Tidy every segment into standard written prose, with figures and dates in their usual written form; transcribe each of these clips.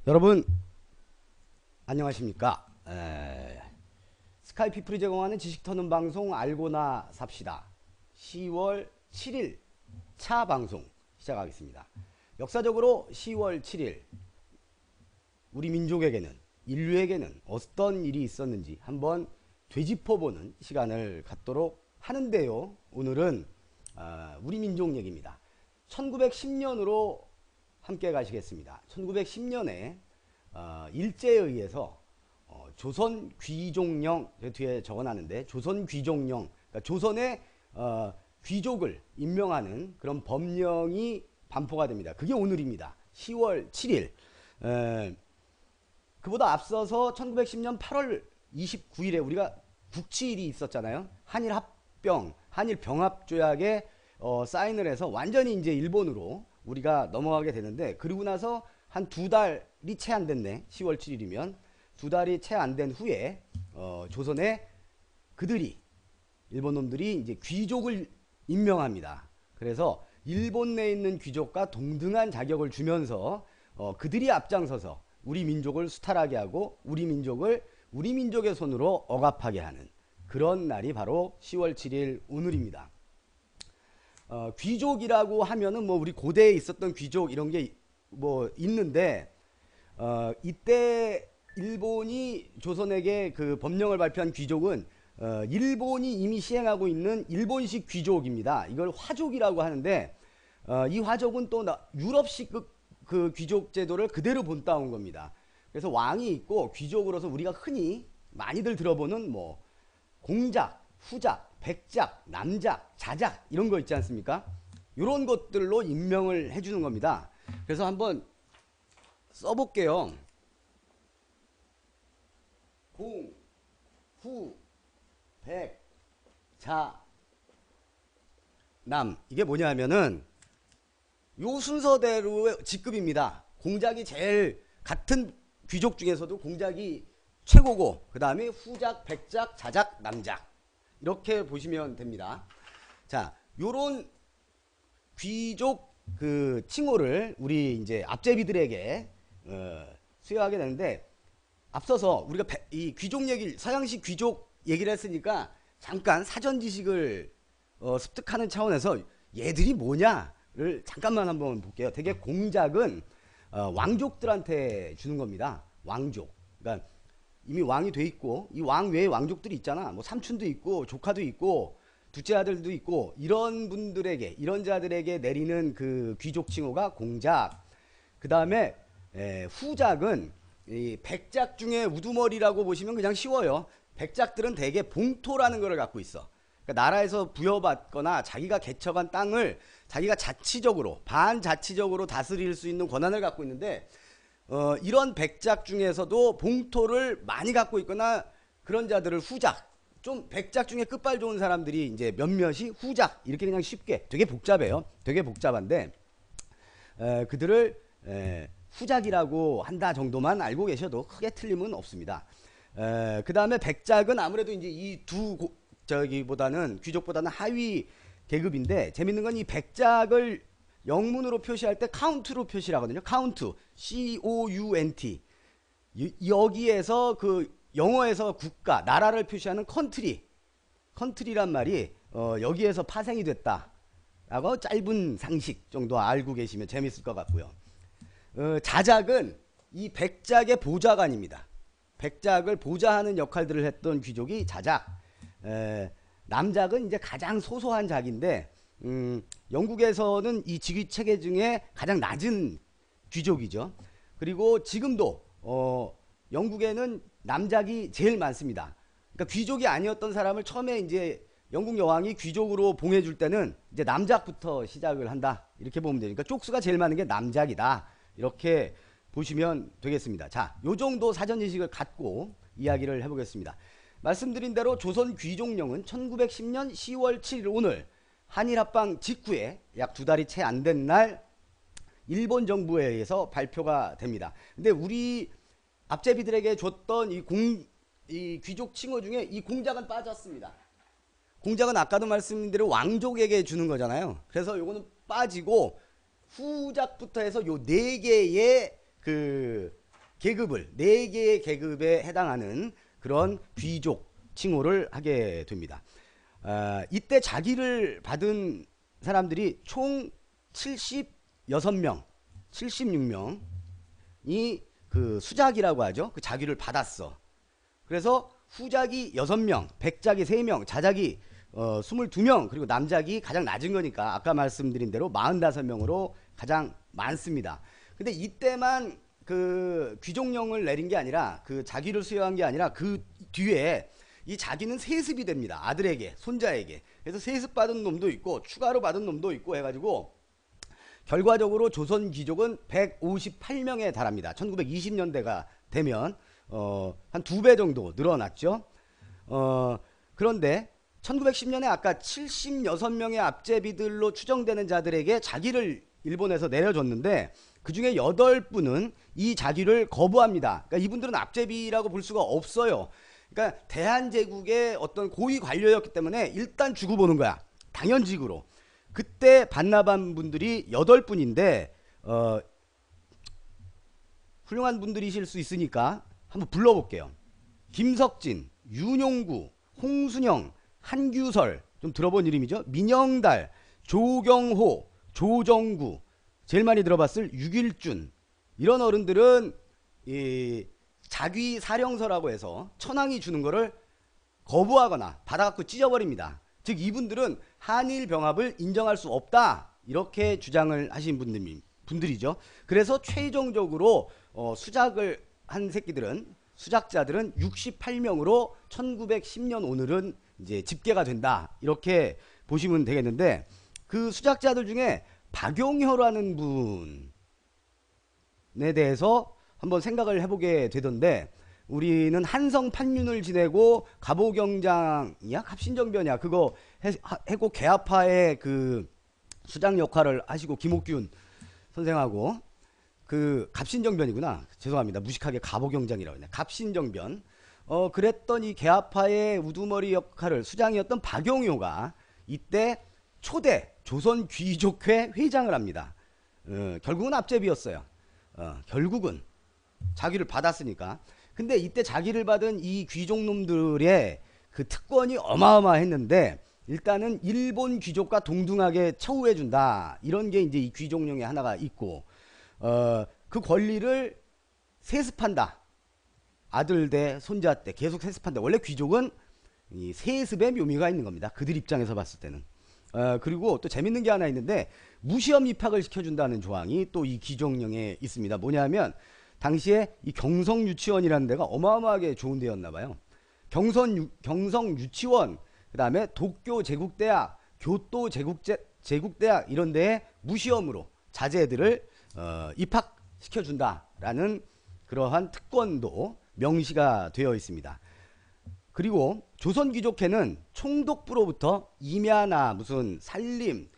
여러분 안녕하십니까? 스카이피플이 제공하는 지식 터는 방송 알고나 삽시다. 10월 7일 차 방송 시작하겠습니다. 역사적으로 10월 7일 우리 민족에게는, 인류에게는 어떤 일이 있었는지 한번 되짚어보는 시간을 갖도록 하는데요. 오늘은 우리 민족 얘기입니다. 1910년으로 함께 가시겠습니다. 1910년에 일제에 의해서 조선 귀족령, 뒤에 적어놨는데 조선 귀족령, 그러니까 조선의 귀족을 임명하는 그런 법령이 반포가 됩니다. 그게 오늘입니다. 10월 7일. 그보다 앞서서 1910년 8월 29일에 우리가 국치일이 있었잖아요. 한일 합병, 한일 병합조약에 사인을 해서 완전히 이제 일본으로 우리가 넘어가게 되는데, 그러고 나서 한 두 달이 채 안 됐네. 10월 7일이면 두 달이 채 안 된 후에 조선에 그들이, 일본 놈들이 이제 귀족을 임명합니다. 그래서 일본 내에 있는 귀족과 동등한 자격을 주면서 그들이 앞장서서 우리 민족을 수탈하게 하고 우리 민족을 우리 민족의 손으로 억압하게 하는 그런 날이 바로 10월 7일 오늘입니다. 귀족이라고 하면은 뭐 우리 고대에 있었던 귀족 이런 게 뭐 있는데, 이때 일본이 조선에게 그 법령을 발표한 귀족은 일본이 이미 시행하고 있는 일본식 귀족입니다. 이걸 화족이라고 하는데, 이 화족은 또 유럽식 그 귀족 제도를 그대로 본따온 겁니다. 그래서 왕이 있고 귀족으로서 우리가 흔히 많이들 들어보는 뭐 공작, 후작, 백작, 남작, 자작 이런 거 있지 않습니까? 이런 것들로 임명을 해주는 겁니다. 그래서 한번 써볼게요. 공, 후, 백, 자, 남. 이게 뭐냐 하면은 요 순서대로의 직급입니다. 공작이 제일, 같은 귀족 중에서도 공작이 최고고, 그 다음에 후작, 백작, 자작, 남작 이렇게 보시면 됩니다. 자, 요런 귀족 그 칭호를 우리 이제 앞제비들에게 수여하게 되는데, 앞서서 우리가 이 귀족 얘기, 서양식 귀족 얘기를 했으니까 잠깐 사전 지식을 습득하는 차원에서 얘들이 뭐냐를 잠깐만 한번 볼게요. 되게 공작은 왕족들한테 주는 겁니다. 왕족. 그러니까 이미 왕이 돼 있고 이 왕 외에 왕족들이 있잖아. 뭐 삼촌도 있고 조카도 있고 둘째 아들도 있고, 이런 분들에게, 이런 자들에게 내리는 그 귀족 칭호가 공작. 그 다음에 후작은 이 백작 중에 우두머리라고 보시면 그냥 쉬워요. 백작들은 대개 봉토라는 걸 갖고 있어. 그러니까 나라에서 부여받거나 자기가 개척한 땅을 자기가 자치적으로, 반자치적으로 다스릴 수 있는 권한을 갖고 있는데, 이런 백작 중에서도 봉토를 많이 갖고 있거나 그런 자들을 후작, 좀 백작 중에 끝발 좋은 사람들이 이제 몇몇이 후작, 이렇게 그냥 쉽게, 되게 복잡해요. 되게 복잡한데 그들을 후작이라고 한다 정도만 알고 계셔도 크게 틀림은 없습니다. 그 다음에 백작은 아무래도 이제 이 두 저기보다는, 귀족보다는 하위 계급인데, 재밌는 건 이 백작을 영문으로 표시할 때 카운트로 표시를 하거든요. 카운트, C-O-U-N-T. 여기에서 그 영어에서 국가, 나라를 표시하는 컨트리란 말이 여기에서 파생이 됐다라고 짧은 상식 정도 알고 계시면 재밌을 것 같고요. 자작은 이 백작의 보좌관입니다. 백작을 보좌하는 역할들을 했던 귀족이 자작. 남작은 이제 가장 소소한 작인데, 영국에서는 이 직위 체계 중에 가장 낮은 귀족이죠. 그리고 지금도 영국에는 남작이 제일 많습니다. 그러니까 귀족이 아니었던 사람을 처음에 이제 영국 여왕이 귀족으로 봉해줄 때는 이제 남작부터 시작을 한다, 이렇게 보면 되니까 쪽수가 제일 많은 게 남작이다, 이렇게 보시면 되겠습니다. 자, 요 정도 사전 지식을 갖고 이야기를 해보겠습니다. 말씀드린 대로 조선 귀족령은 1910년 10월 7일 오늘 한일 합방 직후에 약 두 달이 채 안 된 날 일본 정부에 의해서 발표가 됩니다. 근데 우리 앞제비들에게 줬던 이 귀족 칭호 중에 이 공작은 빠졌습니다. 공작은 아까도 말씀드린 대로 왕족에게 주는 거잖아요. 그래서 요거는 빠지고 후작부터 해서 요 네 개의 그 계급을 4개의 계급에 해당하는 그런 귀족 칭호를 하게 됩니다. 이때 자기를 받은 사람들이 총 76명, 76명이 그 수작이라고 하죠. 그 자기를 받았어. 그래서 후작이 6명, 백작이 3명, 자작이 22명, 그리고 남작이 가장 낮은 거니까 아까 말씀드린 대로 45명으로 가장 많습니다. 근데 이때만 그 귀족령을 내린 게 아니라 그 자기를 수여한 게 아니라 그 뒤에 이 자기는 세습이 됩니다. 아들에게, 손자에게. 그래서 세습 받은 놈도 있고 추가로 받은 놈도 있고 해가지고 결과적으로 조선 귀족은 158명에 달합니다. 1920년대가 되면 한 2배 정도 늘어났죠. 그런데 1910년에 아까 76명의 압제비들로 추정되는 자들에게 자기를 일본에서 내려줬는데 그 중에 8분은 이 자기를 거부합니다. 그러니까 이분들은 압제비라고 볼 수가 없어요. 그러니까 대한제국의 어떤 고위 관료였기 때문에 일단 주고 보는 거야. 당연직으로. 그때 반납한 분들이 8분인데 훌륭한 분들이실 수 있으니까 한번 불러볼게요. 김석진, 윤용구, 홍순영, 한규설, 좀 들어본 이름이죠. 민영달, 조경호, 조정구, 제일 많이 들어봤을 유길준. 이런 어른들은 이 자귀 사령서라고 해서 천황이 주는 거를 거부하거나 받아갖고 찢어버립니다. 즉 이분들은 한일 병합을 인정할 수 없다, 이렇게 주장을 하신 분들이죠. 그래서 최종적으로 수작을 한 새끼들은, 수작자들은 68명으로 1910년 오늘은 이제 집계가 된다, 이렇게 보시면 되겠는데, 그 수작자들 중에 박용효라는 분에 대해서 한번 생각을 해보게 되던데, 우리는 한성 판륜을 지내고 갑오경장이야? 갑신정변이야? 그거 해고 개화파의 그 수장 역할을 하시고, 김옥균 선생하고, 그 갑신정변이구나. 죄송합니다. 무식하게 갑오경장이라고 했네. 갑신정변. 그랬던 이 개화파의 우두머리 역할을 수장이었던 박용효가 이때 초대 조선 귀족회 회장을 합니다. 결국은 압제비였어요. 결국은 자기를 받았으니까. 근데 이때 자기를 받은 이 귀족놈들의 그 특권이 어마어마했는데, 일단은 일본 귀족과 동등하게 처우해준다, 이런 게 이제 이 귀족령에 하나가 있고, 그 권리를 세습한다. 아들 대 손자 때 계속 세습한다. 원래 귀족은 이 세습의 묘미가 있는 겁니다. 그들 입장에서 봤을 때는. 그리고 또 재밌는 게 하나 있는데, 무시험 입학을 시켜준다는 조항이 또 이 귀족령에 있습니다. 뭐냐면 당시에 이 경성 유치원이라는 데가 어마어마하게 좋은 데였나 봐요. 경성 유치원, 그 다음에 도쿄 제국대학, 교토 제국대학 이런 데에 무시험으로 자제들을 입학시켜준다라는 그러한 특권도 명시가 되어 있습니다. 그리고 조선귀족회는 총독부로부터 임야나 무슨 살림,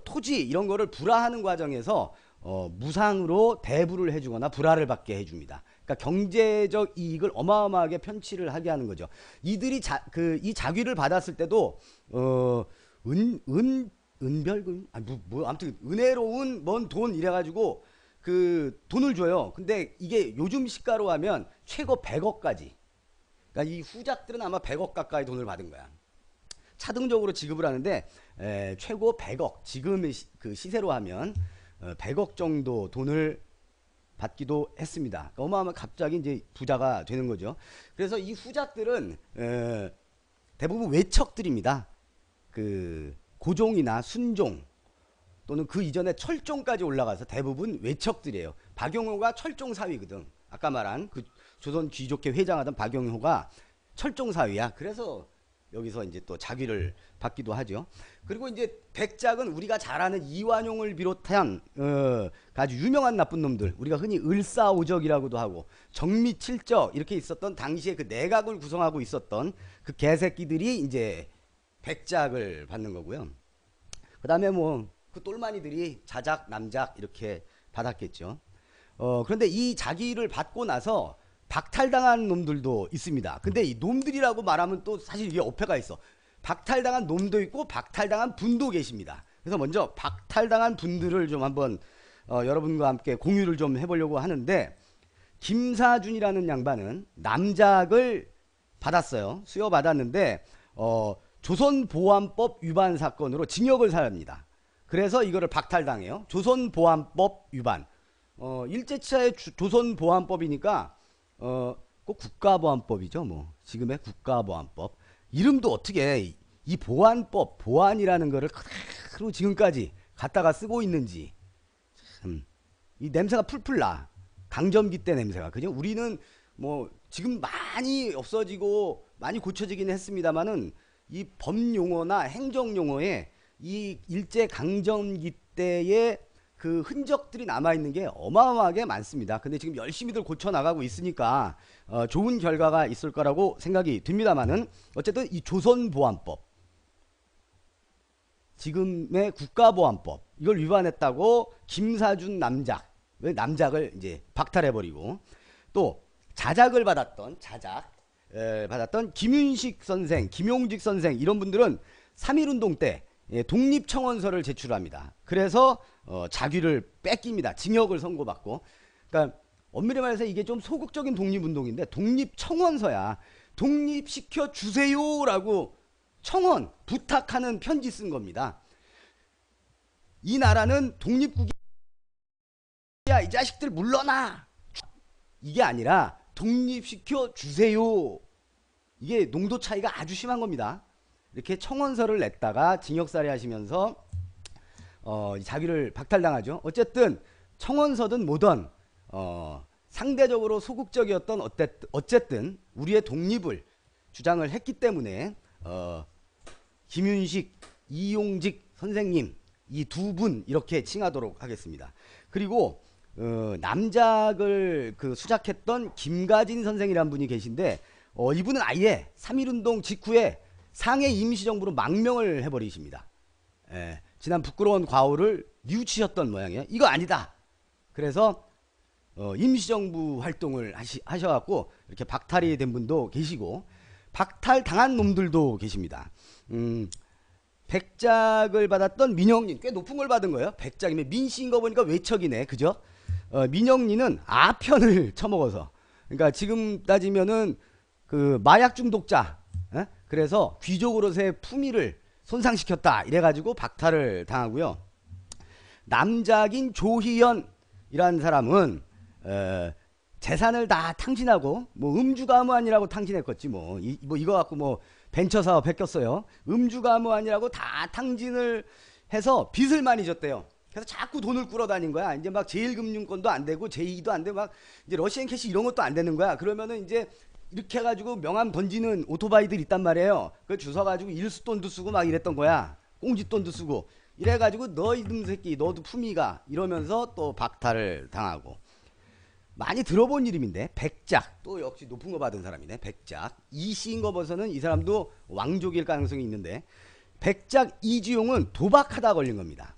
토지 이런 거를 불화하는 과정에서 무상으로 대부를 해주거나 불화를 받게 해줍니다. 그러니까 경제적 이익을 어마어마하게 편취를 하게 하는 거죠. 이들이 이 자귀를 받았을 때도 은별금, 아무튼 은혜로운 뭔 돈 이래가지고 그 돈을 줘요. 근데 이게 요즘 시가로 하면 최고 100억까지. 그러니까 이 후작들은 아마 100억 가까이 돈을 받은 거야. 차등적으로 지급을 하는데 최고 100억, 지금의 그 시세로 하면 100억 정도 돈을 받기도 했습니다. 그러니까 어마어마 갑자기 이제 부자가 되는 거죠. 그래서 이 후작들은 대부분 외척들입니다. 그 고종이나 순종 또는 그 이전에 철종까지 올라가서 대부분 외척들이에요. 박용호가 철종 사위거든. 아까 말한 그 조선 귀족회 회장하던 박용호가 철종 사위야. 그래서 여기서 이제 또 자귀를 받기도 하죠. 그리고 이제 백작은 우리가 잘 아는 이완용을 비롯한 아주 유명한 나쁜 놈들, 우리가 흔히 을사오적이라고도 하고 정미칠적 이렇게 있었던 당시에 그 내각을 구성하고 있었던 그 개새끼들이 이제 백작을 받는 거고요. 그 다음에 뭐 그 똘마니들이 자작, 남작 이렇게 받았겠죠. 그런데 이 자귀를 받고 나서 박탈당한 놈들도 있습니다. 근데 이 놈들이라고 말하면 또 사실 이게 어폐가 있어. 박탈당한 놈도 있고 박탈당한 분도 계십니다. 그래서 먼저 박탈당한 분들을 좀 한번 여러분과 함께 공유를 좀 해보려고 하는데, 김사준이라는 양반은 남작을 받았어요. 수여받았는데 조선보안법 위반 사건으로 징역을 살합니다. 그래서 이거를 박탈당해요. 조선보안법 위반. 일제치하의 조선보안법이니까 꼭 국가보안법이죠. 뭐 지금의 국가보안법. 이름도 어떻게 이 보안법, 보안이라는 거를 그대로 지금까지 갖다가 쓰고 있는지 참, 이 냄새가 풀풀 나. 강점기 때 냄새가. 그죠? 우리는 뭐 지금 많이 없어지고 많이 고쳐지긴 했습니다만은 이 법용어나 행정용어에 이 일제 강점기 때의 그 흔적들이 남아있는 게 어마어마하게 많습니다. 근데 지금 열심히들 고쳐나가고 있으니까 좋은 결과가 있을 거라고 생각이 듭니다만은 어쨌든 이 조선보안법, 지금의 국가보안법 이걸 위반했다고 김사준 남작, 왜 남작을 이제 박탈해버리고 또 자작을 받았던 받았던 김윤식 선생, 김용직 선생 이런 분들은 3.1운동 때 독립청원서를 제출합니다. 그래서 자귀를 뺏깁니다. 징역을 선고받고. 그러니까 엄밀히 말해서 이게 좀 소극적인 독립운동인데 독립청원서야. 독립시켜 주세요라고 청원 부탁하는 편지 쓴 겁니다. 이 나라는 독립국이야. 이 자식들 물러나. 이게 아니라 독립시켜 주세요. 이게 농도 차이가 아주 심한 겁니다. 이렇게 청원서를 냈다가 징역살이 하시면서 자기를 박탈당하죠. 어쨌든 청원서든 뭐든 상대적으로 소극적이었던 어쨌든 우리의 독립을 주장을 했기 때문에 김윤식, 이용직 선생님 이 두 분 이렇게 칭하도록 하겠습니다. 그리고 남작을 수작했던 김가진 선생이라는 분이 계신데 이분은 아예 3.1운동 직후에 상해 임시정부로 망명을 해버리십니다. 지난 부끄러운 과오를 뉘우치셨던 모양이에요. 이거 아니다. 그래서 임시정부 활동을 하셔갖고 이렇게 박탈이 된 분도 계시고 박탈당한 놈들도 계십니다. 백작을 받았던 민영린, 꽤 높은 걸 받은 거예요. 백작이면 민씨인 거 보니까 외척이네. 그죠? 민영린은 아편을 처먹어서, 그러니까 지금 따지면은 그 마약 중독자, 그래서 귀족으로서의 품위를 손상시켰다 이래가지고 박탈을 당하고요. 남작인 조희연이라는 사람은 재산을 다 탕진하고 뭐 음주가무안이라고 탕진했겠지 뭐 이거 갖고 뭐 벤처사업 베꼈어요. 음주가무안이라고 다 탕진을 해서 빚을 많이 졌대요. 그래서 자꾸 돈을 끌어다닌 거야. 이제 막 제1금융권도 안 되고 제2도 안 되고 막 이제 러시안 캐시 이런 것도 안 되는 거야. 그러면은 이제 이렇게 해가지고 명함 던지는 오토바이들 있단 말이에요. 그걸 주워가지고 일수돈도 쓰고 막 이랬던 거야. 꽁지돈도 쓰고 이래가지고 너 이놈 새끼 너도 품위가 이러면서 또 박탈을 당하고. 많이 들어본 이름인데 백작, 또 역시 높은 거 받은 사람이네. 백작 이씨인 거 봐서는 이 사람도 왕족일 가능성이 있는데 백작 이주용은 도박하다 걸린 겁니다.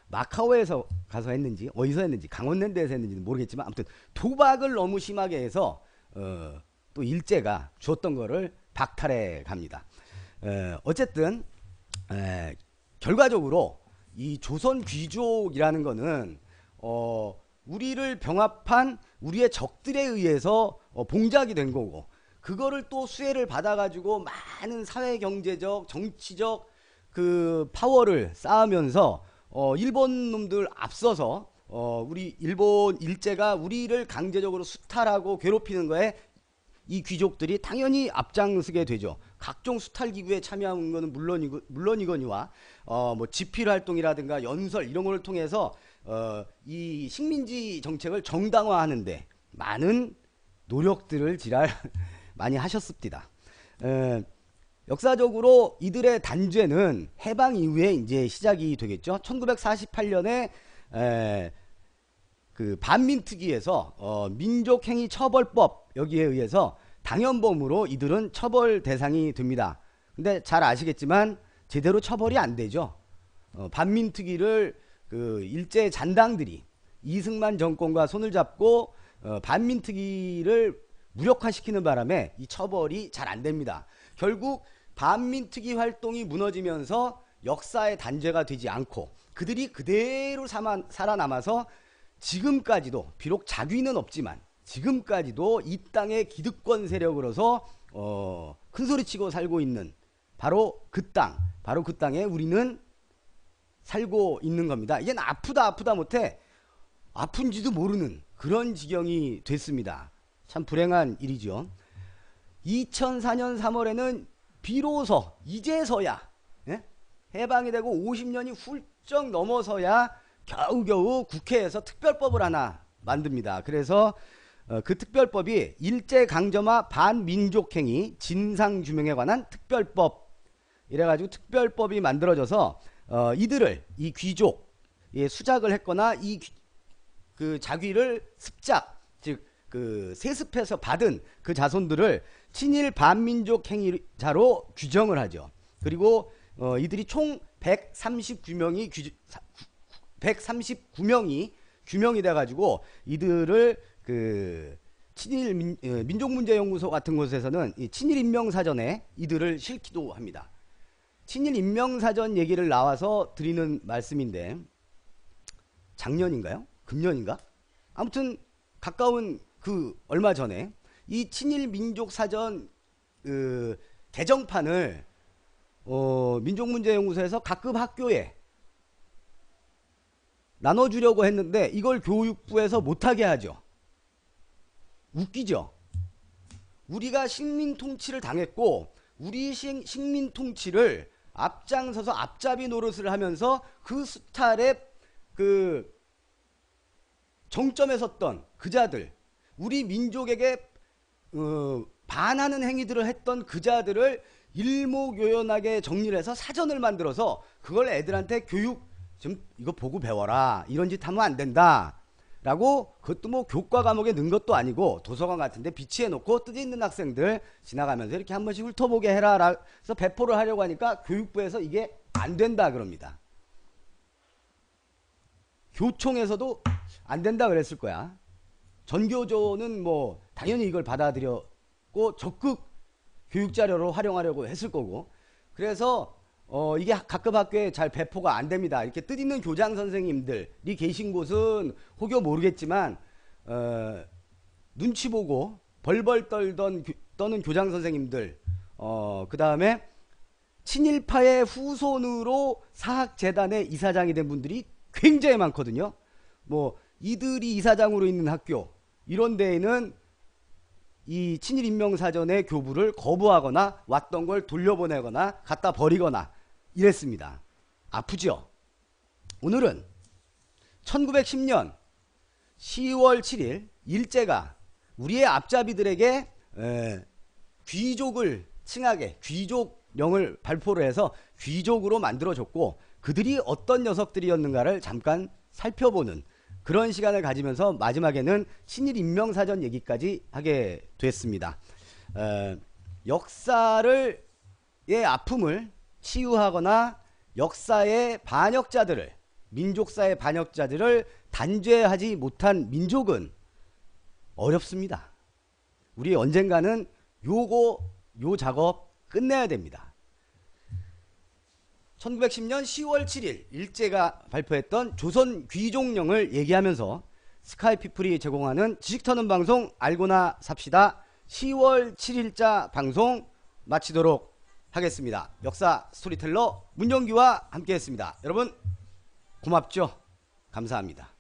마카오에서 가서 했는지 어디서 했는지 강원랜드에서 했는지는 모르겠지만 아무튼 도박을 너무 심하게 해서 또 일제가 줬던 거를 박탈해 갑니다. 어쨌든 결과적으로 이 조선 귀족이라는 거는 우리를 병합한 우리의 적들에 의해서 봉작이 된 거고, 그거를 또 수혜를 받아가지고 많은 사회 경제적 정치적 그 파워를 쌓으면서 일본 놈들 앞서서 우리 일본 일제가 우리를 강제적으로 수탈하고 괴롭히는 거에 이 귀족들이 당연히 앞장서게 되죠. 각종 수탈 기구에 참여하는 것은 물론이거니와 뭐 집필 활동이라든가 연설 이런 걸 통해서 이 식민지 정책을 정당화하는데 많은 노력들을 많이 하셨습니다. 역사적으로 이들의 단죄는 해방 이후에 이제 시작이 되겠죠. 1948년에 그 반민특위에서 민족행위처벌법 여기에 의해서 당연범으로 이들은 처벌 대상이 됩니다. 근데 잘 아시겠지만 제대로 처벌이 안 되죠. 반민특위를 그 일제 잔당들이 이승만 정권과 손을 잡고 반민특위를 무력화시키는 바람에 이 처벌이 잘 안 됩니다. 결국 반민특위 활동이 무너지면서 역사의 단죄가 되지 않고 그들이 그대로 살아남아서 지금까지도 비록 자귀는 없지만 지금까지도 이 땅의 기득권 세력으로서 큰소리치고 살고 있는 바로 그 땅에 우리는 살고 있는 겁니다. 이게 아프다 못해 아픈지도 모르는 그런 지경이 됐습니다. 참 불행한 일이죠. 2004년 3월에는 비로소 이제서야 해방이 되고 50년이 훌쩍 넘어서야 겨우겨우 국회에서 특별법을 하나 만듭니다. 그래서 그 특별법이 일제강점화 반민족행위 진상규명에 관한 특별법 이래가지고 특별법이 만들어져서 이들을 이 귀족 수작을 했거나 그 자귀를 습작 즉 그 세습해서 받은 그 자손들을 친일 반민족 행위자로 규정을 하죠. 그리고 이들이 총 139명이 규명이 돼가지고 이들을 그 친일 민족문제연구소 같은 곳에서는 이 친일 인명사전에 이들을 실기도 합니다. 친일 인명사전 얘기를 나와서 드리는 말씀인데 작년인가요? 금년인가? 아무튼 가까운 그 얼마 전에 이 친일 민족사전 개정판을 민족문제연구소에서 각급 학교에 나눠주려고 했는데 이걸 교육부에서 못하게 하죠. 웃기죠. 우리가 식민통치를 당했고 우리 식민통치를 앞장서서 앞잡이 노릇을 하면서 그 수탈의 그 정점에 섰던 그자들, 우리 민족에게 반하는 행위들을 했던 그자들을 일목요연하게 정리를 해서 사전을 만들어서 그걸 애들한테 교육 좀 이거 보고 배워라, 이런 짓 하면 안 된다 라고, 그것도 뭐 교과 과목에 넣은 것도 아니고 도서관 같은데 비치해 놓고 뜻 있는 학생들 지나가면서 이렇게 한 번씩 훑어보게 해라 라서 배포를 하려고 하니까 교육부에서 이게 안 된다 그럽니다. 교총에서도 안 된다 그랬을 거야. 전교조는 뭐 당연히 이걸 받아들였고 적극 교육자료로 활용하려고 했을 거고, 그래서 이게 각급 학교에 잘 배포가 안 됩니다. 이렇게 뜻있는 교장 선생님들이 계신 곳은 혹여 모르겠지만 눈치 보고 벌벌 떠는 교장 선생님들, 그 다음에 친일파의 후손으로 사학재단의 이사장이 된 분들이 굉장히 많거든요. 뭐 이들이 이사장으로 있는 학교 이런 데에는 이 친일인명사전의 교부를 거부하거나 왔던 걸 돌려보내거나 갖다 버리거나 이랬습니다. 아프죠? 오늘은 1910년 10월 7일 일제가 우리의 앞잡이들에게 귀족을 칭하게 귀족령을 발표를 해서 귀족으로 만들어줬고, 그들이 어떤 녀석들이었는가를 잠깐 살펴보는 그런 시간을 가지면서 마지막에는 친일인명사전 얘기까지 하게 됐습니다. 역사의 아픔을 치유하거나 역사의 반역자들을, 민족사의 반역자들을 단죄하지 못한 민족은 어렵습니다. 우리 언젠가는 요 작업 끝내야 됩니다. 1910년 10월 7일 일제가 발표했던 조선 귀족령을 얘기하면서 스카이피플이 제공하는 지식 터는 방송 알고나 삽시다 10월 7일자 방송 마치도록 하겠습니다. 역사 스토리텔러 문영기와 함께 했습니다. 여러분 고맙죠? 감사합니다.